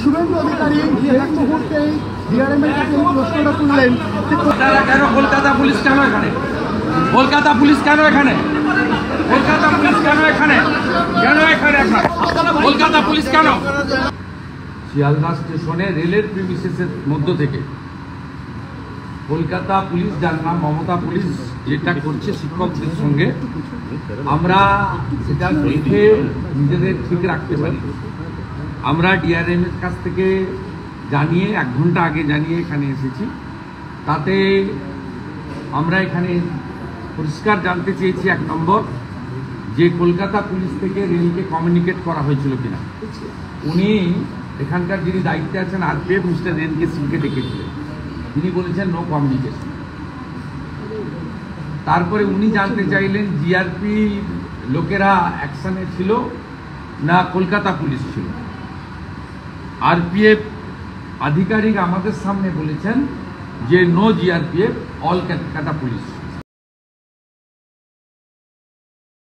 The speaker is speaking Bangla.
শুভেন্দু অধিকারী এক মুহূর্তেই ডিআরএমের কাছে প্রশ্নটা তুললেন, কেন কলকাতা পুলিশ কেন এখানে? কলকাতা পুলিশ কেন এখানে? কলকাতা পুলিশ কেন এখানে? কেন এখানে আপনার কলকাতা পুলিশ কেন? শিয়ালদা স্টেশনে রেলের প্রিমিসেসের মধ্য থেকে কলকাতা পুলিশ, যার নাম মমতা পুলিশ, যেটা করছে শিক্ষকদের সঙ্গে, আমরা সেটা দেখে নিজেদের ঠিক রাখতে পারি। আমরা ডিআরএম এর কাছ থেকে জানিয়ে 1 ঘন্টা আগে জানিয়ে এখানে এসেছি। তাতে আমরা এখানে পরিষ্কার জানতে চেয়েছি 1 নম্বর, যে কলকাতা পুলিশ থেকে রেলকে কমিউনিকেট করা হয়েছিল কিনা। উনি এখানকার যিনি দায়িত্বে আছেন আরপিএফ মিস্টার রেনকে সিংকে ডেকেছিলেন, তিনি বলেছেন নো কমিউনিকেশন। তারপরে উনি জানতে চাইলেন জিআরপি লোকেরা অ্যাকশনে ছিল না কলকাতা পুলিশ ছিল। আরপিএফ আধিকারিক আমাদের সামনে বলেছেন যে no GRPF, all Kolkata police.